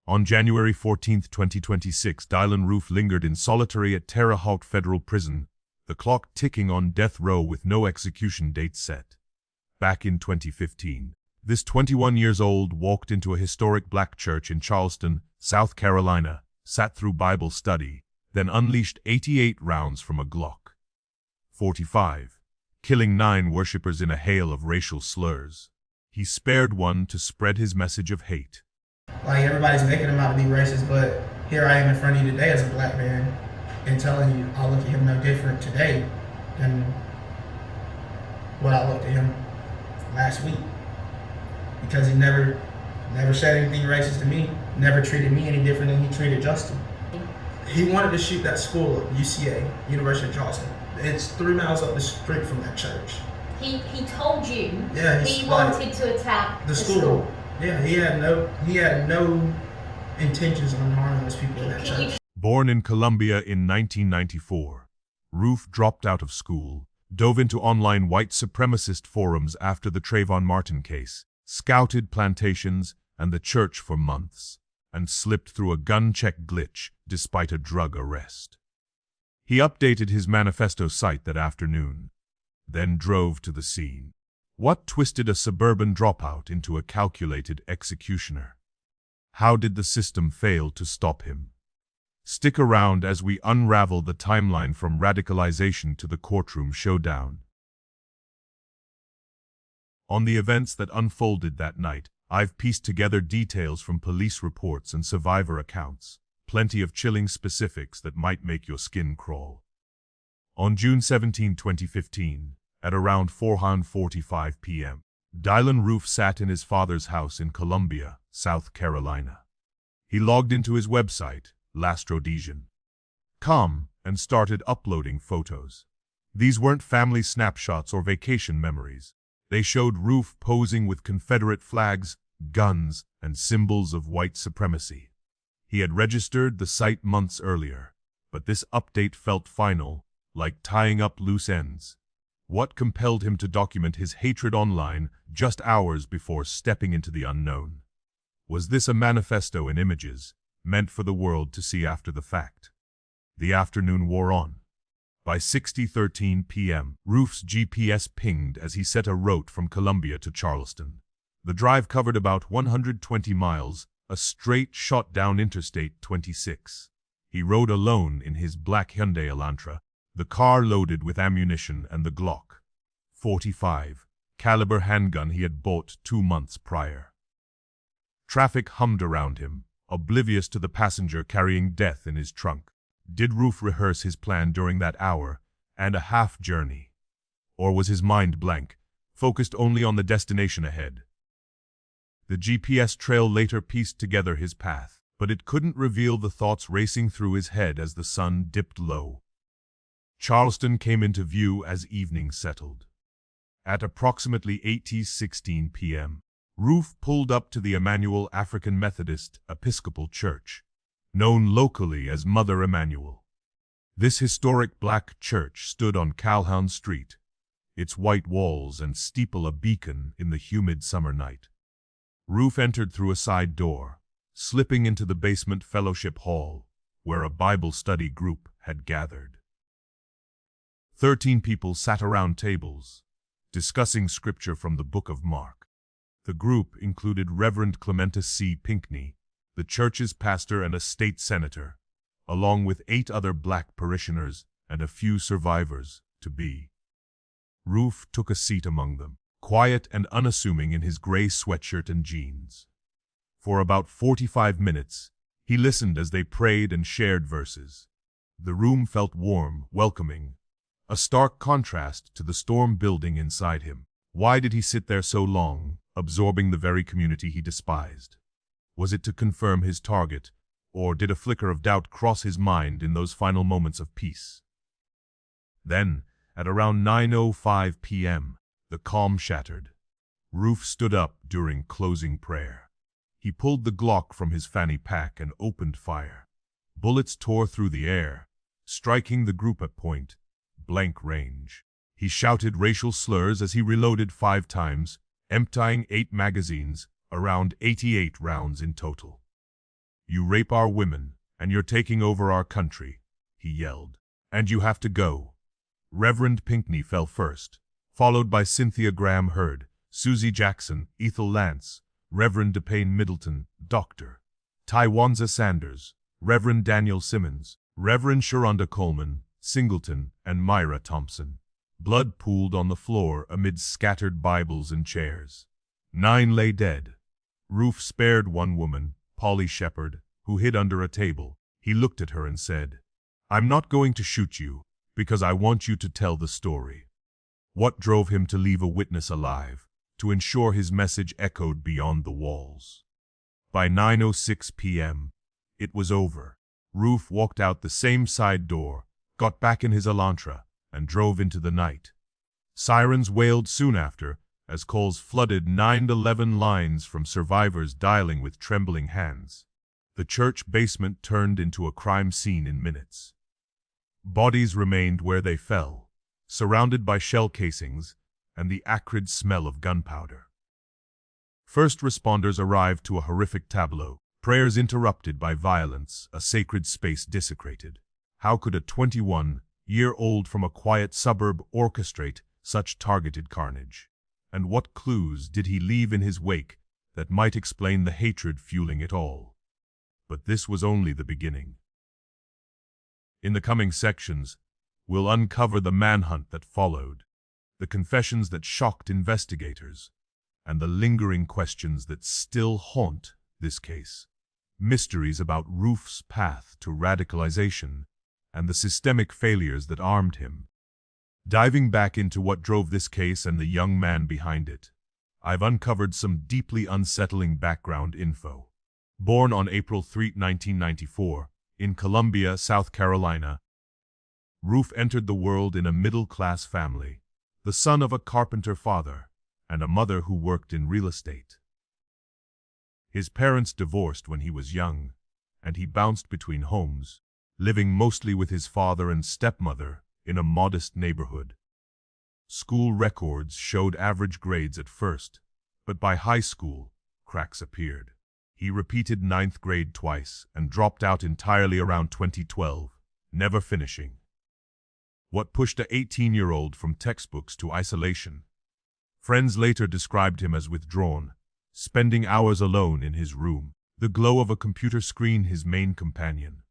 On January 14, 2026, Dylann Roof lingered in solitary at Terre Haute Federal Prison, the clock ticking on death row with no execution date set. Back in 2015, this 21 years old walked into a historic black church in Charleston, South Carolina, sat through Bible study, then unleashed 88 rounds from a Glock 45, killing 9 worshippers in a hail of racial slurs. He spared one to spread his message of hate. Like, everybody's making him out to be racist, but here I am in front of you today as a black man and telling you I look at him no different today than what I looked at him last week. Because he never said anything racist to me, never treated me any different than he treated Justin. He wanted to shoot that school up, UCA, University of Charleston. It's 3 miles up the street from that church. He told you he wanted to attack the school. Yeah, he had no intentions on harming those people in that church. Born in Colombia in 1994, Roof dropped out of school, dove into online white supremacist forums after the Trayvon Martin case, scouted plantations and the church for months, and slipped through a gun check glitch despite a drug arrest. He updated his manifesto site that afternoon, then drove to the scene. What twisted a suburban dropout into a calculated executioner? How did the system fail to stop him? Stick around as we unravel the timeline from radicalization to the courtroom showdown. On the events that unfolded that night, I've pieced together details from police reports and survivor accounts, plenty of chilling specifics that might make your skin crawl. On June 17, 2015, at around 4:45 p.m., Dylann Roof sat in his father's house in Columbia, South Carolina. He logged into his website, lastmeals.com, and started uploading photos. These weren't family snapshots or vacation memories. They showed Roof posing with Confederate flags, guns, and symbols of white supremacy. He had registered the site months earlier, but this update felt final, like tying up loose ends. What compelled him to document his hatred online just hours before stepping into the unknown? Was this a manifesto in images, meant for the world to see after the fact? The afternoon wore on. By 6:13 p.m., Roof's GPS pinged as he set a route from Columbia to Charleston. The drive covered about 120 miles, a straight shot down Interstate 26. He rode alone in his black Hyundai Elantra, the car loaded with ammunition and the Glock 45 caliber handgun he had bought 2 months prior. Traffic hummed around him, oblivious to the passenger carrying death in his trunk. Did Roof rehearse his plan during that hour and a half journey? Or was his mind blank, focused only on the destination ahead? The GPS trail later pieced together his path, but it couldn't reveal the thoughts racing through his head as the sun dipped low. Charleston came into view as evening settled. At approximately 8:16 p.m., Roof pulled up to the Emanuel African Methodist Episcopal Church, known locally as Mother Emanuel. This historic black church stood on Calhoun Street, its white walls and steeple a beacon in the humid summer night. Roof entered through a side door, slipping into the basement fellowship hall, where a Bible study group had gathered. 13 people sat around tables, discussing scripture from the Book of Mark. The group included Reverend Clementus C. Pinckney, the church's pastor and a state senator, along with 8 other black parishioners and a few survivors-to-be. Roof took a seat among them, quiet and unassuming in his gray sweatshirt and jeans. For about 45 minutes, he listened as they prayed and shared verses. The room felt warm, welcoming, a stark contrast to the storm building inside him. Why did he sit there so long, absorbing the very community he despised? Was it to confirm his target, or did a flicker of doubt cross his mind in those final moments of peace? Then, at around 9:05 p.m., the calm shattered. Roof stood up during closing prayer. He pulled the Glock from his fanny pack and opened fire. Bullets tore through the air, striking the group at point-blank range. He shouted racial slurs as he reloaded 5 times, emptying 8 magazines, around 88 rounds in total. "You rape our women, and you're taking over our country," he yelled. "And you have to go." Reverend Pinckney fell first, followed by Cynthia Graham Hurd, Susie Jackson, Ethel Lance, Reverend DePayne Middleton, Dr. Tywanza Sanders, Reverend Daniel Simmons, Reverend Sharonda Coleman, Singleton, and Myra Thompson. Blood pooled on the floor amid scattered Bibles and chairs. 9 lay dead. Roof spared one woman, Polly Shepard, who hid under a table. He looked at her and said, "I'm not going to shoot you, because I want you to tell the story." What drove him to leave a witness alive, to ensure his message echoed beyond the walls? By 9:06 p.m., it was over. Roof walked out the same side door, got back in his Elantra, and drove into the night. Sirens wailed soon after, as calls flooded 911 lines from survivors dialing with trembling hands. The church basement turned into a crime scene in minutes. Bodies remained where they fell, surrounded by shell casings and the acrid smell of gunpowder. First responders arrived to a horrific tableau, prayers interrupted by violence, a sacred space desecrated. How could a 21-year-old from a quiet suburb orchestrate such targeted carnage? And what clues did he leave in his wake that might explain the hatred fueling it all? But this was only the beginning. In the coming sections, we'll uncover the manhunt that followed, the confessions that shocked investigators, and the lingering questions that still haunt this case. Mysteries about Roof's path to radicalization and the systemic failures that armed him. Diving back into what drove this case and the young man behind it, I've uncovered some deeply unsettling background info. Born on April 3, 1994, in Columbia, South Carolina, Roof entered the world in a middle-class family, the son of a carpenter father and a mother who worked in real estate. His parents divorced when he was young, and he bounced between homes, living mostly with his father and stepmother in a modest neighborhood. School records showed average grades at first, but by high school, cracks appeared. He repeated 9th grade twice and dropped out entirely around 2012, never finishing. What pushed a 18-year-old from textbooks to isolation? Friends later described him as withdrawn, spending hours alone in his room, the glow of a computer screen his main companion.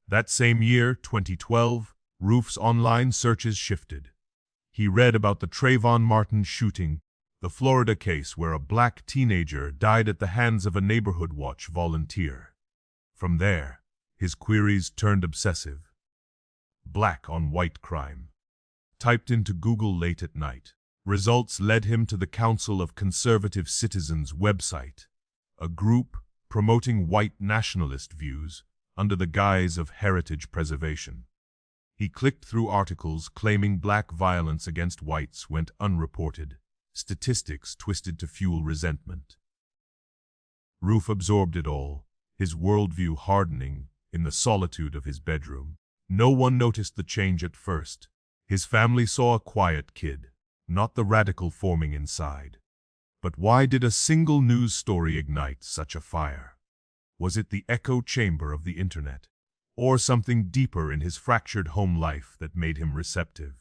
That same year, 2012, Roof's online searches shifted. He read about the Trayvon Martin shooting, the Florida case where a black teenager died at the hands of a neighborhood watch volunteer. From there, his queries turned obsessive. Black on white crime. Typed into Google late at night, results led him to the Council of Conservative Citizens website, a group promoting white nationalist views under the guise of heritage preservation. He clicked through articles claiming black violence against whites went unreported, statistics twisted to fuel resentment. Roof absorbed it all, his worldview hardening in the solitude of his bedroom. No one noticed the change at first. His family saw a quiet kid, not the radical forming inside. But why did a single news story ignite such a fire? Was it the echo chamber of the internet, or something deeper in his fractured home life that made him receptive?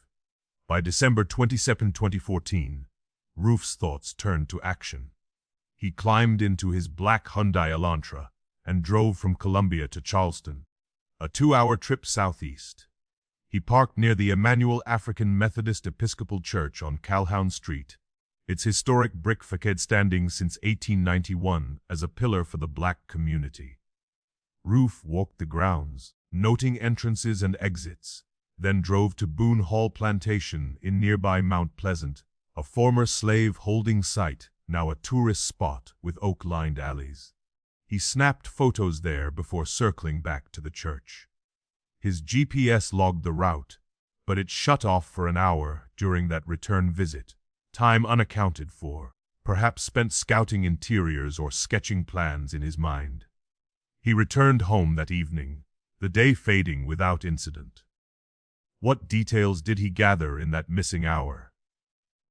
By December 27, 2014, Roof's thoughts turned to action. He climbed into his black Hyundai Elantra and drove from Columbia to Charleston, a 2-hour trip southeast. He parked near the Emanuel African Methodist Episcopal Church on Calhoun Street, its historic brick facade standing since 1891 as a pillar for the black community. Roof walked the grounds, noting entrances and exits, then drove to Boone Hall Plantation in nearby Mount Pleasant, a former slave-holding site, now a tourist spot with oak-lined alleys. He snapped photos there before circling back to the church. His GPS logged the route, but it shut off for an hour during that return visit, time unaccounted for, perhaps spent scouting interiors or sketching plans in his mind. He returned home that evening, the day fading without incident. What details did he gather in that missing hour?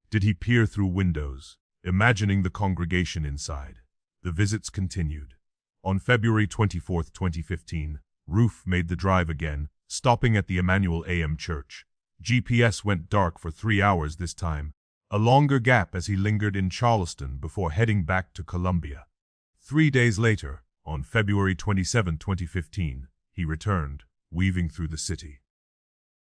Did he peer through windows, imagining the congregation inside? The visits continued. On February 24, 2015, Roof made the drive again, stopping at the Emanuel AM Church. GPS went dark for 3 hours this time, a longer gap as he lingered in Charleston before heading back to Columbia. 3 days later, on February 27, 2015, he returned, weaving through the city.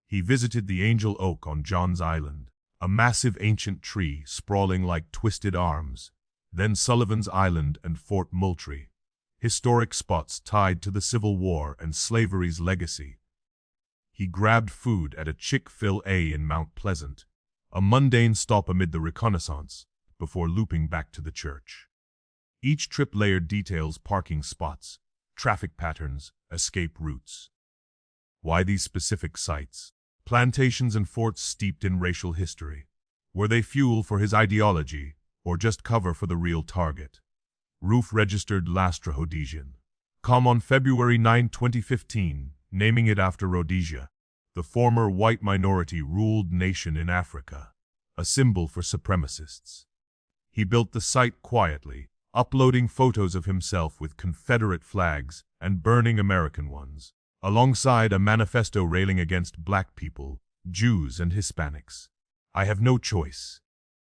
He visited the Angel Oak on Johns Island, a massive ancient tree sprawling like twisted arms, then Sullivan's Island and Fort Moultrie, historic spots tied to the Civil War and slavery's legacy. He grabbed food at a Chick-fil-A in Mount Pleasant, a mundane stop amid the reconnaissance, before looping back to the church. Each trip layered details: parking spots, traffic patterns, escape routes. Why these specific sites? Plantations and forts steeped in racial history. Were they fuel for his ideology, or just cover for the real target? Roof registered lastmeals on February 9, 2015, naming it after Rhodesia, the former white minority-ruled nation in Africa, a symbol for supremacists. He built the site quietly, uploading photos of himself with Confederate flags and burning American ones, alongside a manifesto railing against black people, Jews, and Hispanics. "I have no choice,"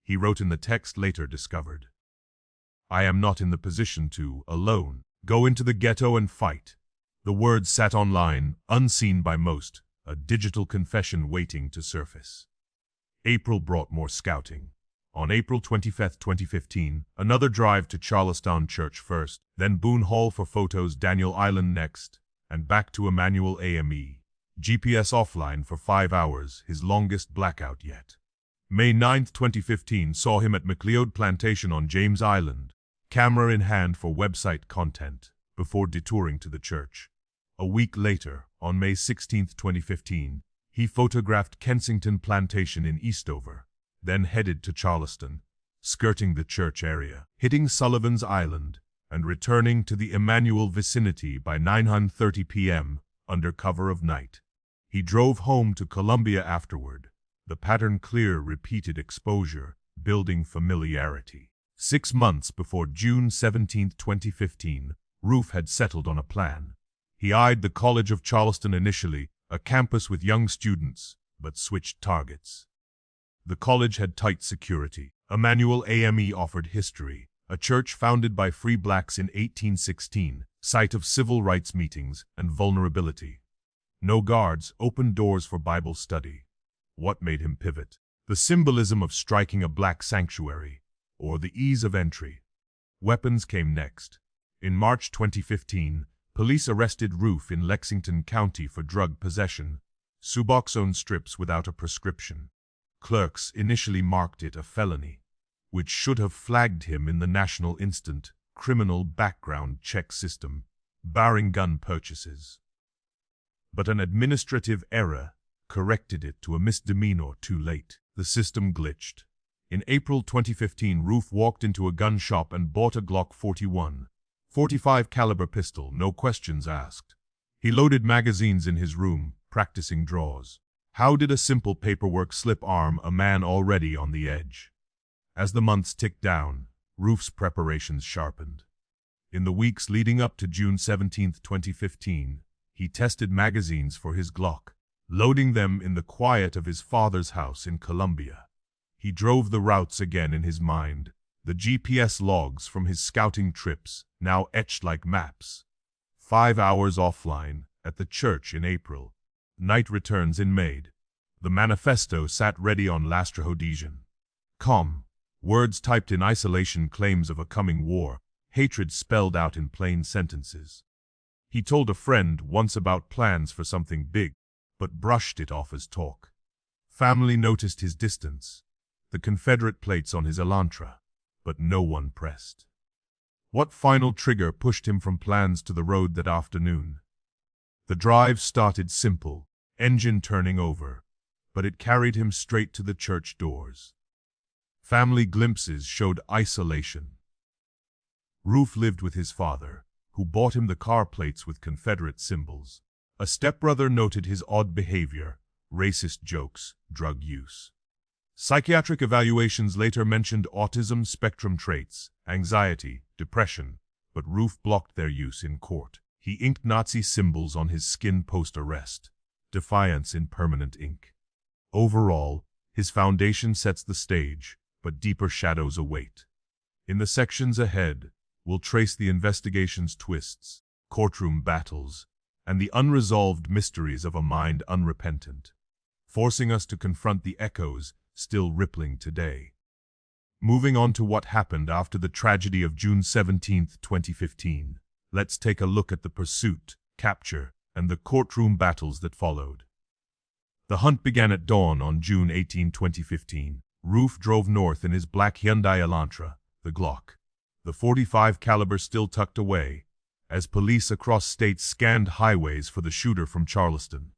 he wrote in the text later discovered. "I am not in the position to, alone, go into the ghetto and fight." The words sat online, unseen by most, a digital confession waiting to surface. April brought more scouting. On April 25, 2015, another drive to Charleston Church first, then Boone Hall for photos, Daniel Island next, and back to Emanuel AME. GPS offline for 5 hours, his longest blackout yet. May 9, 2015 saw him at McLeod Plantation on James Island, camera in hand for website content, before detouring to the church. A week later, on May 16, 2015, he photographed Kensington Plantation in Eastover, then headed to Charleston, skirting the church area, hitting Sullivan's Island, and returning to the Emanuel vicinity by 9:30 p.m. under cover of night. He drove home to Columbia afterward, the pattern clear, repeated exposure, building familiarity. 6 months before June 17, 2015, Roof had settled on a plan. He eyed the College of Charleston initially, a campus with young students, but switched targets. The college had tight security. Emanuel AME offered history, a church founded by free blacks in 1816, site of civil rights meetings and vulnerability. No guards, open doors for Bible study. What made him pivot? The symbolism of striking a black sanctuary, or the ease of entry? Weapons came next. In March 2015, police arrested Roof in Lexington County for drug possession, Suboxone strips without a prescription. Clerks initially marked it a felony, which should have flagged him in the National Instant Criminal Background Check System, barring gun purchases. But an administrative error corrected it to a misdemeanor too late. The system glitched. In April 2015, Roof walked into a gun shop and bought a Glock 41, .45 caliber pistol, no questions asked. He loaded magazines in his room, practicing draws. How did a simple paperwork slip arm a man already on the edge? As the months ticked down, Roof's preparations sharpened. In the weeks leading up to June 17, 2015, he tested magazines for his Glock, loading them in the quiet of his father's house in Columbia. He drove the routes again in his mind, the GPS logs from his scouting trips now etched like maps. 5 hours offline at the church in April. Night returns in May. The manifesto sat ready on lastmeals. Words typed in isolation, claims of a coming war, hatred spelled out in plain sentences. He told a friend once about plans for something big, but brushed it off as talk. Family noticed his distance, the Confederate plates on his Elantra, but no one pressed. What final trigger pushed him from plans to the road that afternoon? The drive started simple, engine turning over, but it carried him straight to the church doors. Family glimpses showed isolation. Roof lived with his father, who bought him the car plates with Confederate symbols. A stepbrother noted his odd behavior, racist jokes, drug use. Psychiatric evaluations later mentioned autism spectrum traits, anxiety, depression, but Roof blocked their use in court. He inked Nazi symbols on his skin post-arrest, defiance in permanent ink. Overall, his foundation sets the stage, but deeper shadows await. In the sections ahead, we'll trace the investigation's twists, courtroom battles, and the unresolved mysteries of a mind unrepentant, forcing us to confront the echoes still rippling today. Moving on to what happened after the tragedy of June 17, 2015, let's take a look at the pursuit, capture, and the courtroom battles that followed. The hunt began at dawn on June 18, 2015. Roof drove north in his black Hyundai Elantra, the Glock, the .45 caliber still tucked away, as police across states scanned highways for the shooter from Charleston.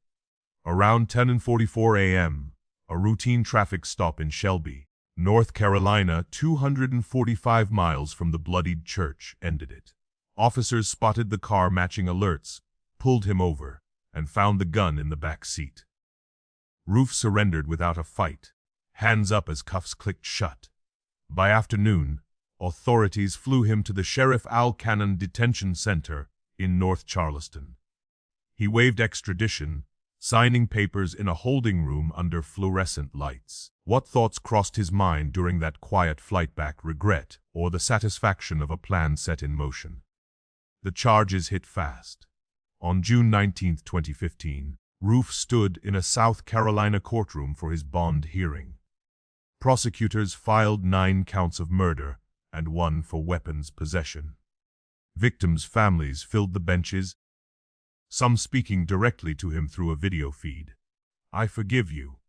Around 10:44 a.m., a routine traffic stop in Shelby, North Carolina, 245 miles from the bloodied church, ended it. Officers spotted the car matching alerts, pulled him over, and found the gun in the back seat. Roof surrendered without a fight, hands up as cuffs clicked shut. By afternoon, authorities flew him to the Sheriff Al Cannon Detention Center in North Charleston. He waived extradition, signing papers in a holding room under fluorescent lights. What thoughts crossed his mind during that quiet flight back? Regret, or the satisfaction of a plan set in motion? The charges hit fast. On June 19, 2015, Roof stood in a South Carolina courtroom for his bond hearing. Prosecutors filed 9 counts of murder and 1 for weapons possession. Victims' families filled the benches, some speaking directly to him through a video feed. "I forgive you,"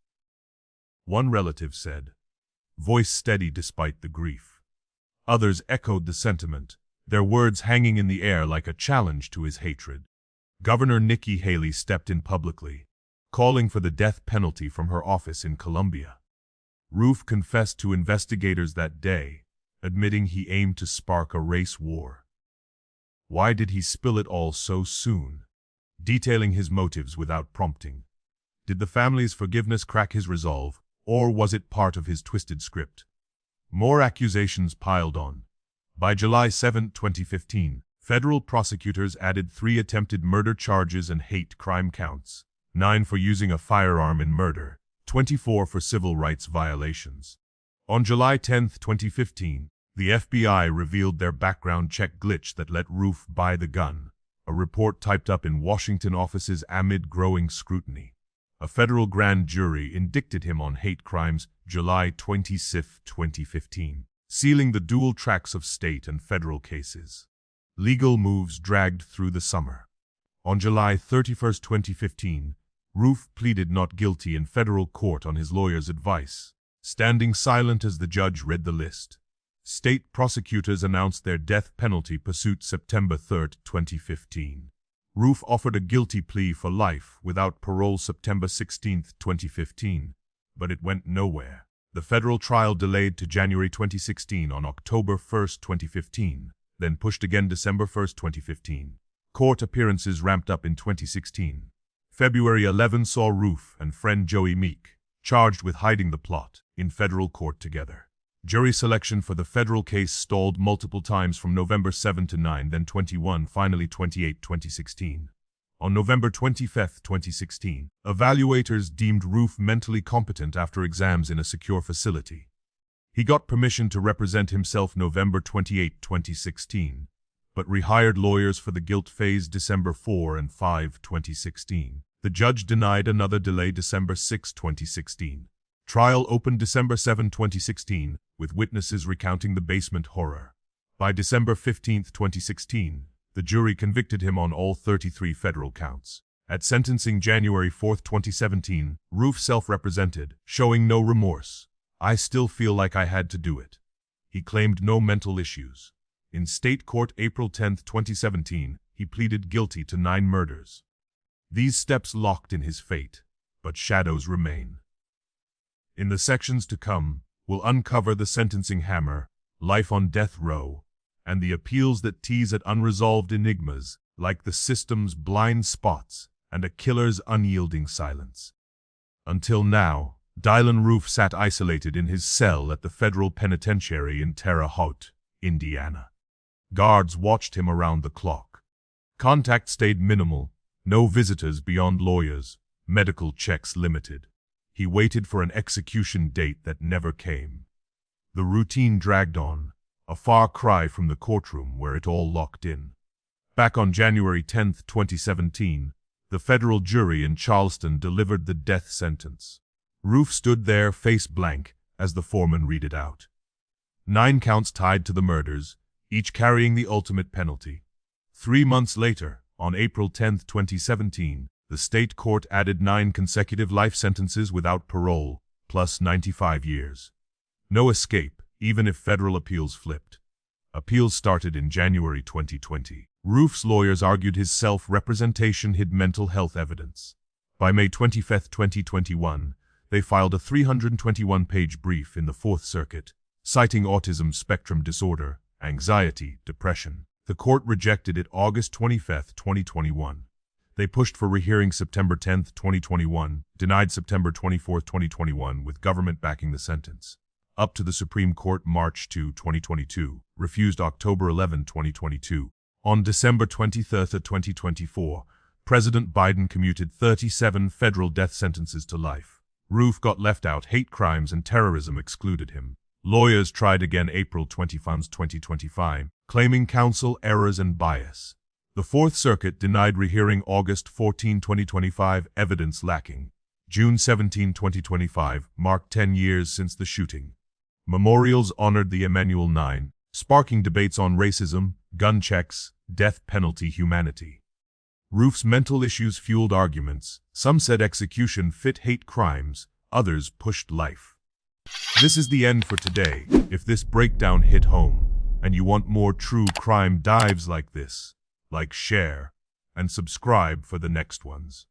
one relative said, voice steady despite the grief. Others echoed the sentiment, their words hanging in the air like a challenge to his hatred. Governor Nikki Haley stepped in publicly, calling for the death penalty from her office in Columbia. Roof confessed to investigators that day, admitting he aimed to spark a race war. Why did he spill it all so soon? Detailing his motives without prompting. Did the family's forgiveness crack his resolve, or was it part of his twisted script? More accusations piled on. By July 7, 2015, federal prosecutors added 3 attempted murder charges and hate crime counts, 9 for using a firearm in murder, 24 for civil rights violations. On July 10, 2015, the FBI revealed their background check glitch that let Roof buy the gun, a report typed up in Washington offices amid growing scrutiny. A federal grand jury indicted him on hate crimes July 26, 2015, sealing the dual tracks of state and federal cases. Legal moves dragged through the summer. On July 31, 2015, Roof pleaded not guilty in federal court on his lawyer's advice, standing silent as the judge read the list. State prosecutors announced their death penalty pursuit September 3, 2015. Roof offered a guilty plea for life without parole September 16, 2015, but it went nowhere. The federal trial delayed to January 2016 on October 1, 2015, then pushed again December 1, 2015. Court appearances ramped up in 2016. February 11 saw Roof and friend Joey Meek charged with hiding the plot in federal court together. Jury selection for the federal case stalled multiple times from November 7 to 9, then 21, finally 28, 2016. On November 25, 2016, evaluators deemed Roof mentally competent after exams in a secure facility. He got permission to represent himself November 28, 2016, but rehired lawyers for the guilt phase December 4 and 5, 2016. The judge denied another delay December 6, 2016. Trial opened December 7, 2016, with witnesses recounting the basement horror. By December 15, 2016, the jury convicted him on all 33 federal counts. At sentencing January 4, 2017, Roof self-represented, showing no remorse. "I still feel like I had to do it." He claimed no mental issues. In state court April 10, 2017, he pleaded guilty to 9 murders. These steps locked in his fate, but shadows remain. In the sections to come, we'll uncover the sentencing hammer, life on death row, and the appeals that tease at unresolved enigmas, like the system's blind spots and a killer's unyielding silence. Until now, Dylann Roof sat isolated in his cell at the federal penitentiary in Terre Haute, Indiana. Guards watched him around the clock. Contact stayed minimal, no visitors beyond lawyers, medical checks limited. He waited for an execution date that never came. The routine dragged on, a far cry from the courtroom where it all locked in. Back on January 10, 2017, the federal jury in Charleston delivered the death sentence. Roof stood there, face blank, as the foreman read it out. 9 counts tied to the murders, each carrying the ultimate penalty. 3 months later, on April 10, 2017, the state court added 9 consecutive life sentences without parole, plus 95 years. No escape, even if federal appeals flipped. Appeals started in January 2020. Roof's lawyers argued his self-representation hid mental health evidence. By May 25, 2021, they filed a 321-page brief in the Fourth Circuit, citing autism spectrum disorder, anxiety, depression. The court rejected it August 25, 2021. They pushed for rehearing September 10, 2021, denied September 24, 2021, with government backing the sentence. Up to the Supreme Court March 2, 2022, refused October 11, 2022. On December 23, 2024, President Biden commuted 37 federal death sentences to life. Roof got left out, hate crimes and terrorism excluded him. Lawyers tried again April 21, 2025, claiming counsel errors and bias. The Fourth Circuit denied rehearing August 14, 2025, evidence lacking. June 17, 2025, marked 10 years since the shooting. Memorials honored the Emanuel 9, sparking debates on racism, gun checks, death penalty humanity. Roof's mental issues fueled arguments. Some said execution fit hate crimes, others pushed life. This is the end for today. If this breakdown hit home, and you want more true crime dives like this, like, share, and subscribe for the next ones.